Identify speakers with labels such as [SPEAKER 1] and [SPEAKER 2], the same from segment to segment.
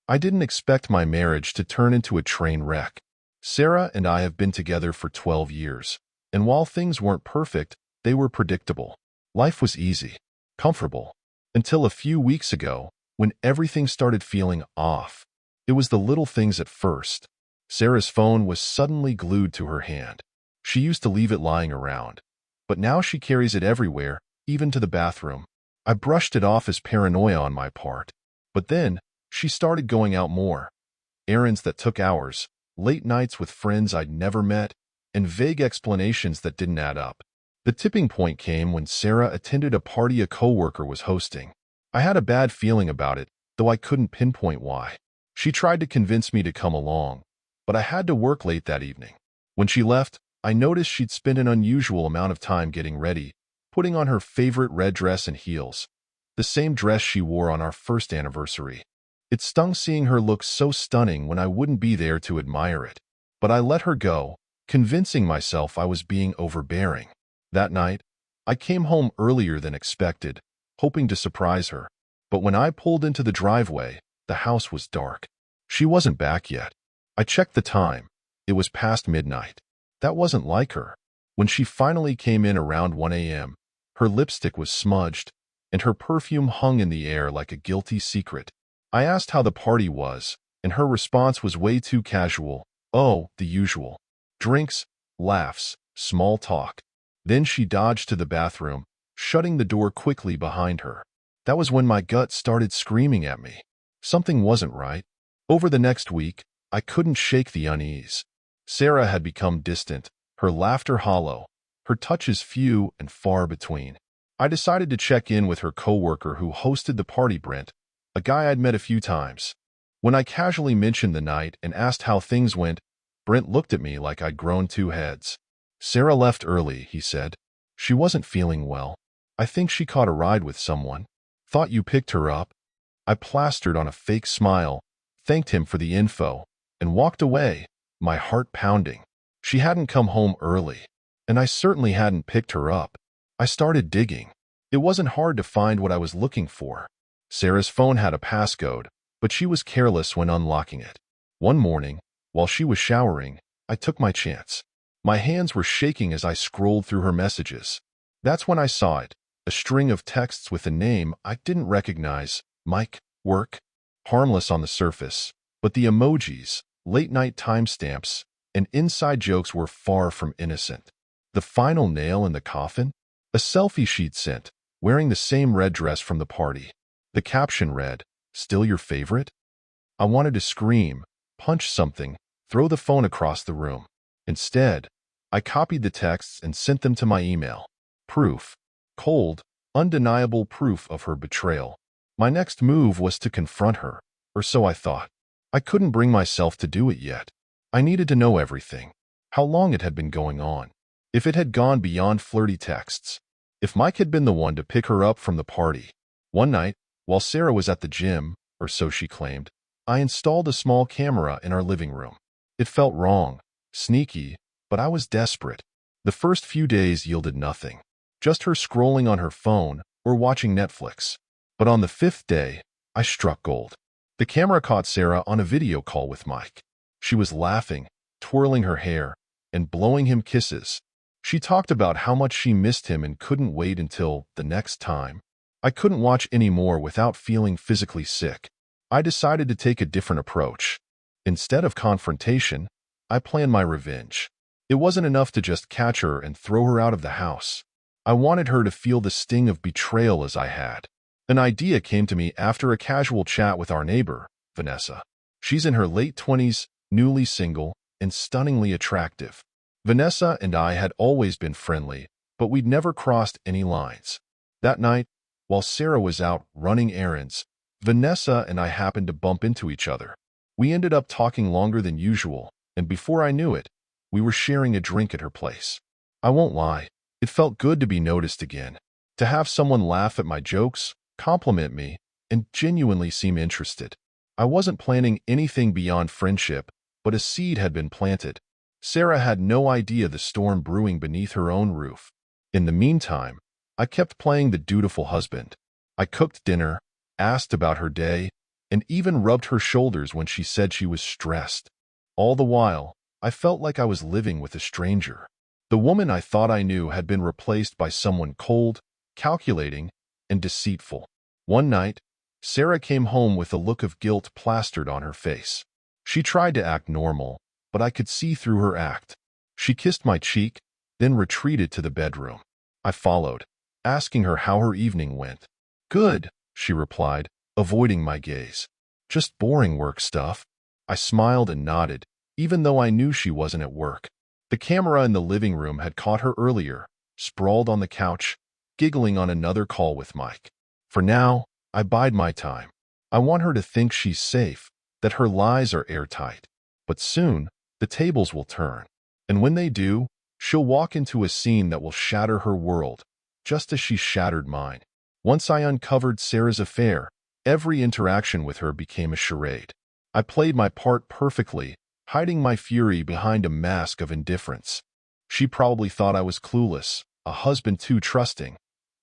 [SPEAKER 1] I didn't expect my marriage to turn into a train wreck. Sarah and I have been together for 12 years, and while things weren't perfect, they were predictable. Life was easy, comfortable, until a few weeks ago, when everything started feeling off. It was the little things at first. Sarah's phone was suddenly glued to her hand. She used to leave it lying around, but now she carries it everywhere, even to the bathroom. I brushed it off as paranoia on my part. But then, she started going out more. Errands that took hours, late nights with friends I'd never met, and vague explanations that didn't add up. The tipping point came when Sarah attended a party a coworker was hosting. I had a bad feeling about it, though I couldn't pinpoint why. She tried to convince me to come along, but I had to work late that evening. When she left, I noticed she'd spent an unusual amount of time getting ready, putting on her favorite red dress and heels, the same dress she wore on our first anniversary. It stung seeing her look so stunning when I wouldn't be there to admire it. But I let her go, convincing myself I was being overbearing. That night, I came home earlier than expected, hoping to surprise her. But when I pulled into the driveway, the house was dark. She wasn't back yet. I checked the time. It was past midnight. That wasn't like her. When she finally came in around 1 a.m., her lipstick was smudged, and her perfume hung in the air like a guilty secret. I asked how the party was, and her response was way too casual. Oh, the usual. Drinks, laughs, small talk. Then she dodged to the bathroom, shutting the door quickly behind her. That was when my gut started screaming at me. Something wasn't right. Over the next week, I couldn't shake the unease. Sarah had become distant, her laughter hollow, her touches few and far between. I decided to check in with her coworker who hosted the party, Brent, a guy I'd met a few times. When I casually mentioned the night and asked how things went, Brent looked at me like I'd grown 2 heads. Sarah left early, he said. She wasn't feeling well. I think she caught a ride with someone. Thought you picked her up? I plastered on a fake smile, thanked him for the info, and walked away, my heart pounding. She hadn't come home early, and I certainly hadn't picked her up. I started digging. It wasn't hard to find what I was looking for. Sarah's phone had a passcode, but she was careless when unlocking it. One morning, while she was showering, I took my chance. My hands were shaking as I scrolled through her messages. That's when I saw it, a string of texts with a name I didn't recognize. Mike, work. Harmless on the surface, but the emojis, late-night timestamps, and inside jokes were far from innocent. The final nail in the coffin? A selfie she'd sent, wearing the same red dress from the party. The caption read, "Still your favorite?" I wanted to scream, punch something, throw the phone across the room. Instead, I copied the texts and sent them to my email. Proof. Cold, undeniable proof of her betrayal. My next move was to confront her, or so I thought. I couldn't bring myself to do it yet. I needed to know everything. How long it had been going on. If it had gone beyond flirty texts. If Mike had been the one to pick her up from the party. One night, while Sarah was at the gym, or so she claimed, I installed a small camera in our living room. It felt wrong, sneaky, but I was desperate. The first few days yielded nothing. Just her scrolling on her phone or watching Netflix. But on the 5th day, I struck gold. The camera caught Sarah on a video call with Mike. She was laughing, twirling her hair, and blowing him kisses. She talked about how much she missed him and couldn't wait until the next time. I couldn't watch anymore without feeling physically sick. I decided to take a different approach. Instead of confrontation, I planned my revenge. It wasn't enough to just catch her and throw her out of the house. I wanted her to feel the sting of betrayal as I had. An idea came to me after a casual chat with our neighbor, Vanessa. She's in her late 20s, newly single, and stunningly attractive. Vanessa and I had always been friendly, but we'd never crossed any lines. That night, while Sarah was out running errands, Vanessa and I happened to bump into each other. We ended up talking longer than usual, and before I knew it, we were sharing a drink at her place. I won't lie, it felt good to be noticed again. To have someone laugh at my jokes, compliment me, and genuinely seem interested. I wasn't planning anything beyond friendship, but a seed had been planted. Sarah had no idea the storm brewing beneath her own roof. In the meantime, I kept playing the dutiful husband. I cooked dinner, asked about her day, and even rubbed her shoulders when she said she was stressed. All the while, I felt like I was living with a stranger. The woman I thought I knew had been replaced by someone cold, calculating, and deceitful. One night, Sarah came home with a look of guilt plastered on her face. She tried to act normal, but I could see through her act. She kissed my cheek, then retreated to the bedroom. I followed, asking her how her evening went. "Good," she replied, avoiding my gaze. "Just boring work stuff." I smiled and nodded, even though I knew she wasn't at work. The camera in the living room had caught her earlier, sprawled on the couch, giggling on another call with Mike. For now, I bide my time. I want her to think she's safe, that her lies are airtight. But soon, the tables will turn. And when they do, she'll walk into a scene that will shatter her world, just as she shattered mine. Once I uncovered Sarah's affair, every interaction with her became a charade. I played my part perfectly, hiding my fury behind a mask of indifference. She probably thought I was clueless, a husband too trusting,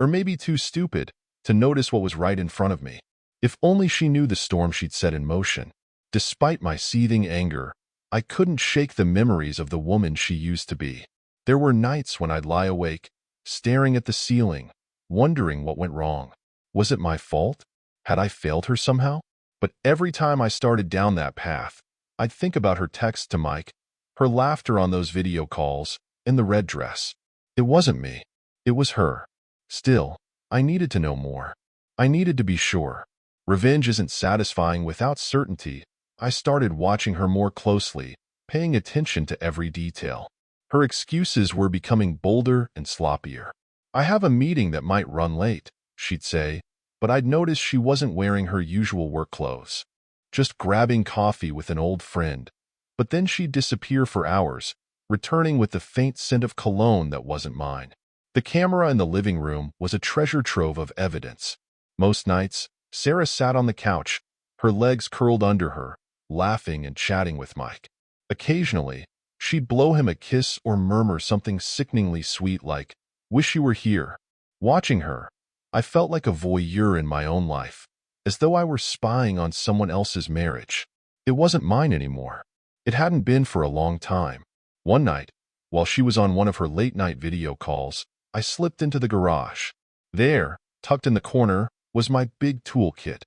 [SPEAKER 1] or maybe too stupid to notice what was right in front of me. If only she knew the storm she'd set in motion. Despite my seething anger, I couldn't shake the memories of the woman she used to be. There were nights when I'd lie awake, staring at the ceiling, wondering what went wrong. Was it my fault? Had I failed her somehow? But every time I started down that path, I'd think about her texts to Mike, her laughter on those video calls, and the red dress. It wasn't me. It was her. Still, I needed to know more. I needed to be sure. Revenge isn't satisfying without certainty. I started watching her more closely, paying attention to every detail. Her excuses were becoming bolder and sloppier. "I have a meeting that might run late," she'd say, but I'd notice she wasn't wearing her usual work clothes. Just grabbing coffee with an old friend. But then she'd disappear for hours, returning with the faint scent of cologne that wasn't mine. The camera in the living room was a treasure trove of evidence. Most nights, Sarah sat on the couch, her legs curled under her, laughing and chatting with Mike. Occasionally, she'd blow him a kiss or murmur something sickeningly sweet like, "Wish you were here." Watching her, I felt like a voyeur in my own life, as though I were spying on someone else's marriage. It wasn't mine anymore. It hadn't been for a long time. One night, while she was on one of her late-night video calls, I slipped into the garage. There, tucked in the corner, was my big toolkit,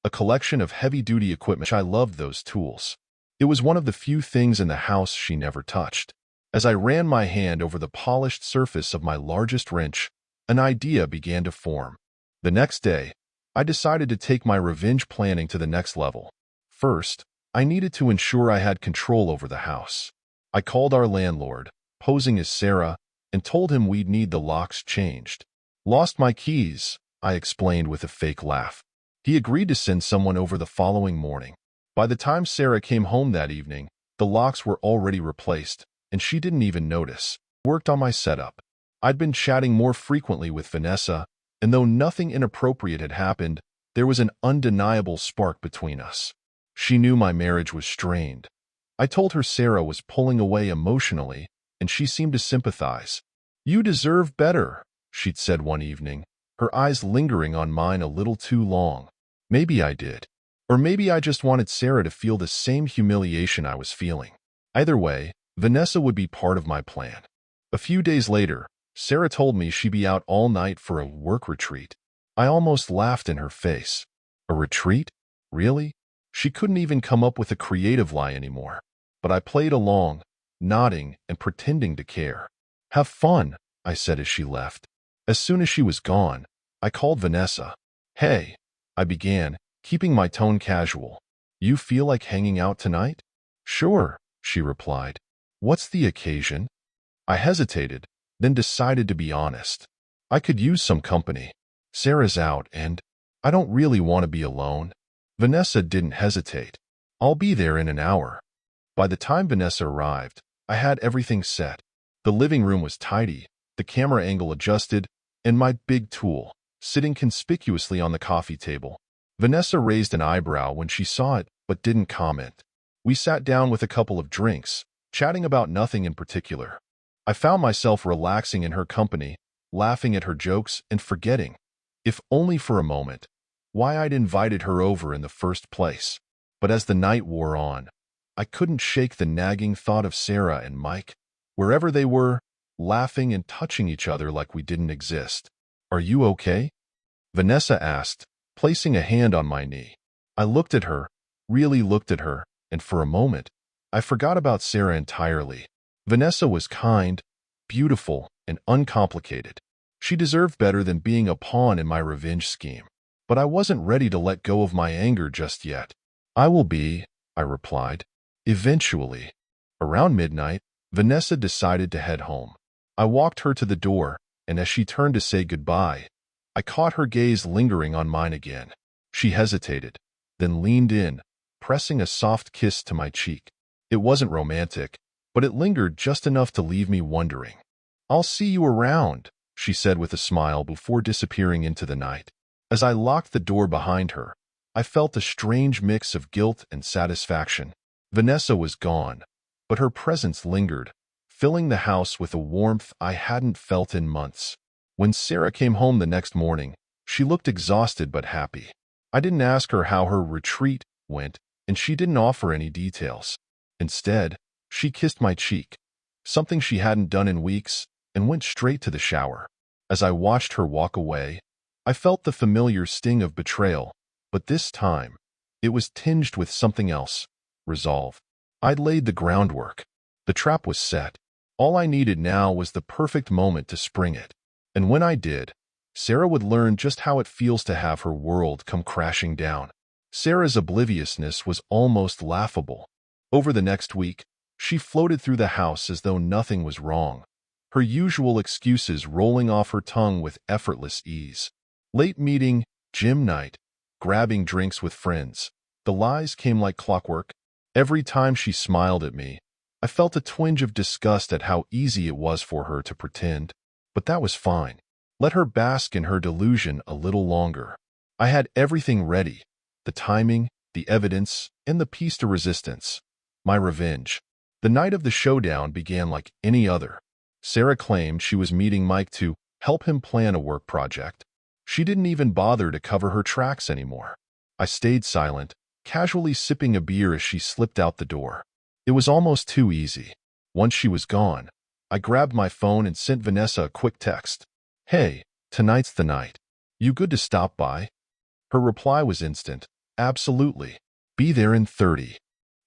[SPEAKER 1] a collection of heavy-duty equipment. I loved those tools. It was one of the few things in the house she never touched. As I ran my hand over the polished surface of my largest wrench, an idea began to form. The next day, I decided to take my revenge planning to the next level. First, I needed to ensure I had control over the house. I called our landlord, posing as Sarah, and told him we'd need the locks changed. "Lost my keys," I explained with a fake laugh. He agreed to send someone over the following morning. By the time Sarah came home that evening, the locks were already replaced, and she didn't even notice. Worked on my setup. I'd been chatting more frequently with Vanessa, and though nothing inappropriate had happened, there was an undeniable spark between us. She knew my marriage was strained. I told her Sarah was pulling away emotionally, and she seemed to sympathize. "You deserve better," she'd said one evening, her eyes lingering on mine a little too long. Maybe I did. Or maybe I just wanted Sarah to feel the same humiliation I was feeling. Either way, Vanessa would be part of my plan. A few days later, Sarah told me she'd be out all night for a work retreat. I almost laughed in her face. A retreat? Really? She couldn't even come up with a creative lie anymore. But I played along, nodding and pretending to care. "Have fun," I said as she left. As soon as she was gone, I called Vanessa. "Hey," I began, keeping my tone casual. "You feel like hanging out tonight?" "Sure," she replied. "What's the occasion?" I hesitated, then decided to be honest. I could use some company. Sarah's out and I don't really want to be alone. Vanessa didn't hesitate. "I'll be there in an hour." By the time Vanessa arrived, I had everything set. The living room was tidy, the camera angle adjusted, and my big tool, sitting conspicuously on the coffee table. Vanessa raised an eyebrow when she saw it, but didn't comment. We sat down with a couple of drinks, chatting about nothing in particular. I found myself relaxing in her company, laughing at her jokes and forgetting, if only for a moment, why I'd invited her over in the first place. But as the night wore on, I couldn't shake the nagging thought of Sarah and Mike, wherever they were, laughing and touching each other like we didn't exist. "Are you okay?" Vanessa asked, placing a hand on my knee. I looked at her, really looked at her, and for a moment, I forgot about Sarah entirely. Vanessa was kind, beautiful, and uncomplicated. She deserved better than being a pawn in my revenge scheme. But I wasn't ready to let go of my anger just yet. "I will be," I replied. Eventually. Around midnight, Vanessa decided to head home. I walked her to the door, and as she turned to say goodbye, I caught her gaze lingering on mine again. She hesitated, then leaned in, pressing a soft kiss to my cheek. It wasn't romantic, but it lingered just enough to leave me wondering. "I'll see you around," she said with a smile before disappearing into the night. As I locked the door behind her, I felt a strange mix of guilt and satisfaction. Vanessa was gone, but her presence lingered, filling the house with a warmth I hadn't felt in months. When Sarah came home the next morning, she looked exhausted but happy. I didn't ask her how her retreat went, and she didn't offer any details. Instead, she kissed my cheek, something she hadn't done in weeks, and went straight to the shower. As I watched her walk away, I felt the familiar sting of betrayal, but this time, it was tinged with something else: resolve. I'd laid the groundwork. The trap was set. All I needed now was the perfect moment to spring it. And when I did, Sarah would learn just how it feels to have her world come crashing down. Sarah's obliviousness was almost laughable. Over the next week, she floated through the house as though nothing was wrong, her usual excuses rolling off her tongue with effortless ease. Late meeting, gym night, grabbing drinks with friends. The lies came like clockwork. Every time she smiled at me, I felt a twinge of disgust at how easy it was for her to pretend. But that was fine. Let her bask in her delusion a little longer. I had everything ready: the timing, the evidence, and the piece de resistance. My revenge. The night of the showdown began like any other. Sarah claimed she was meeting Mike to help him plan a work project. She didn't even bother to cover her tracks anymore. I stayed silent, casually sipping a beer as she slipped out the door. It was almost too easy. Once she was gone, I grabbed my phone and sent Vanessa a quick text. "Hey, tonight's the night. You good to stop by?" Her reply was instant. "Absolutely. Be there in 30.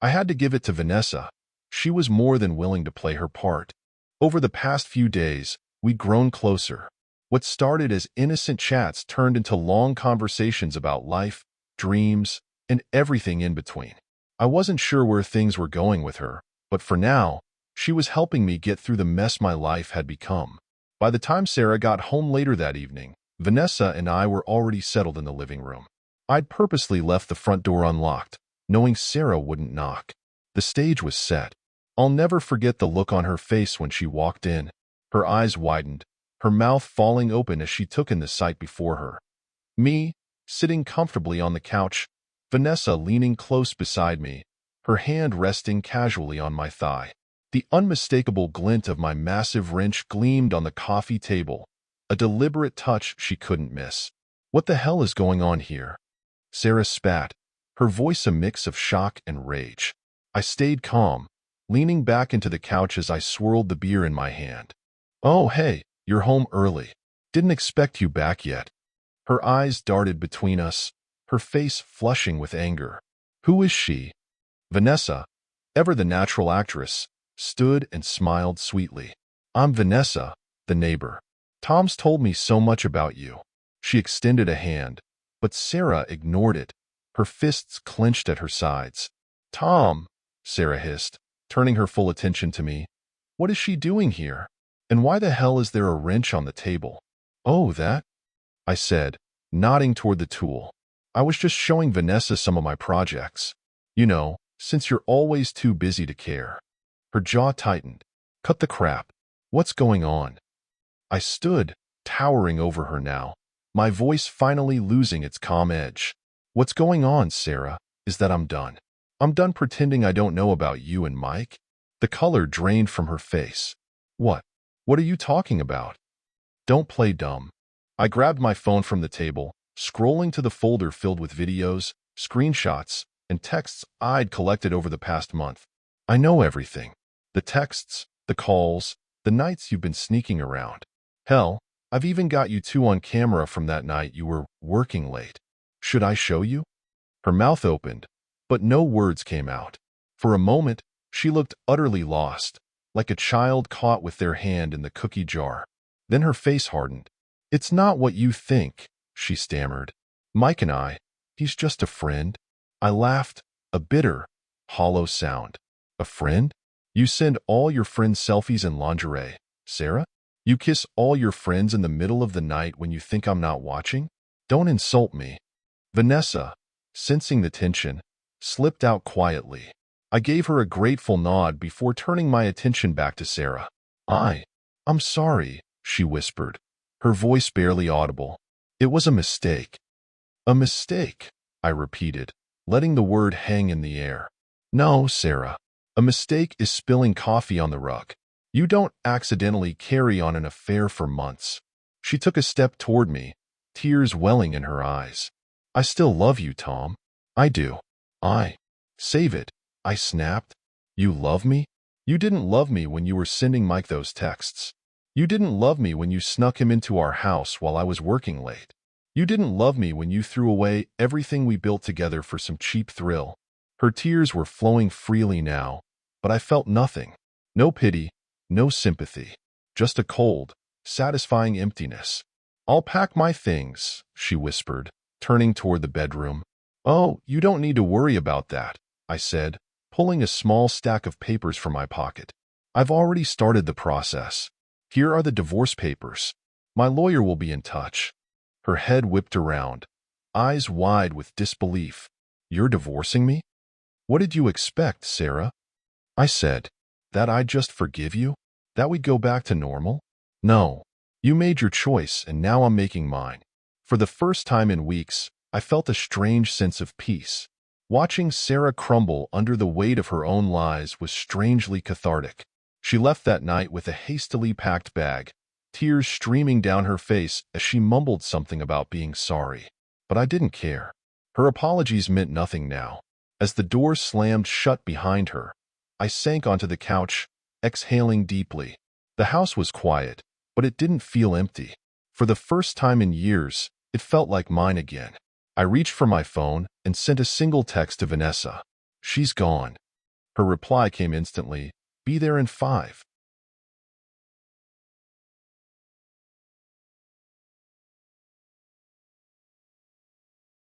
[SPEAKER 1] I had to give it to Vanessa. She was more than willing to play her part. Over the past few days, we'd grown closer. What started as innocent chats turned into long conversations about life, dreams, and everything in between. I wasn't sure where things were going with her, but for now, she was helping me get through the mess my life had become. By the time Sarah got home later that evening, Vanessa and I were already settled in the living room. I'd purposely left the front door unlocked, knowing Sarah wouldn't knock. The stage was set. I'll never forget the look on her face when she walked in. Her eyes widened, her mouth falling open as she took in the sight before her. Me, sitting comfortably on the couch, Vanessa leaning close beside me, her hand resting casually on my thigh. The unmistakable glint of my massive wrench gleamed on the coffee table, a deliberate touch she couldn't miss. "What the hell is going on here?" Sarah spat, her voice a mix of shock and rage. I stayed calm, leaning back into the couch as I swirled the beer in my hand. "Oh, hey, you're home early. Didn't expect you back yet." Her eyes darted between us, her face flushing with anger. "Who is she?" Vanessa, ever the natural actress, stood and smiled sweetly. "I'm Vanessa, the neighbor. Tom's told me so much about you." She extended a hand, but Sarah ignored it, her fists clenched at her sides. "Tom," Sarah hissed, turning her full attention to me. "What is she doing here? And why the hell is there a wrench on the table?" "Oh, that?" I said, nodding toward the tool. "I was just showing Vanessa some of my projects. You know, since you're always too busy to care." Her jaw tightened. "Cut the crap. What's going on?" I stood, towering over her now, my voice finally losing its calm edge. "What's going on, Sarah, is that I'm done. I'm done pretending I don't know about you and Mike." The color drained from her face. "What? What are you talking about?" "Don't play dumb." I grabbed my phone from the table, scrolling to the folder filled with videos, screenshots, and texts I'd collected over the past month. I know everything. The texts, the calls, the nights you've been sneaking around. Hell, I've even got you two on camera from that night you were working late. Should I show you? Her mouth opened, but no words came out. For a moment, she looked utterly lost, like a child caught with their hand in the cookie jar. Then her face hardened. It's not what you think, she stammered. Mike and I, he's just a friend. I laughed, a bitter, hollow sound. A friend? You send all your friends selfies in lingerie, Sarah? You kiss all your friends in the middle of the night when you think I'm not watching? Don't insult me. Vanessa, sensing the tension, slipped out quietly. I gave her a grateful nod before turning my attention back to Sarah. I'm sorry, she whispered, her voice barely audible. It was a mistake. A mistake, I repeated, letting the word hang in the air. No, Sarah. A mistake is spilling coffee on the rug. You don't accidentally carry on an affair for months. She took a step toward me, tears welling in her eyes. I still love you, Tom. I do. Save it, I snapped. You love me? You didn't love me when you were sending Mike those texts. You didn't love me when you snuck him into our house while I was working late. You didn't love me when you threw away everything we built together for some cheap thrill. Her tears were flowing freely now, but I felt nothing. No pity, no sympathy. Just a cold, satisfying emptiness. I'll pack my things, she whispered, turning toward the bedroom. Oh, you don't need to worry about that, I said, pulling a small stack of papers from my pocket. I've already started the process. Here are the divorce papers. My lawyer will be in touch. Her head whipped around, eyes wide with disbelief. You're divorcing me? What did you expect, Sarah? I said, that I'd just forgive you? That we'd go back to normal? No. You made your choice, and now I'm making mine. For the first time in weeks, I felt a strange sense of peace. Watching Sarah crumble under the weight of her own lies was strangely cathartic. She left that night with a hastily packed bag, tears streaming down her face as she mumbled something about being sorry. But I didn't care. Her apologies meant nothing now. As the door slammed shut behind her, I sank onto the couch, exhaling deeply. The house was quiet, but it didn't feel empty. For the first time in years, it felt like mine again. I reached for my phone and sent a single text to Vanessa. She's gone. Her reply came instantly, be there in 5.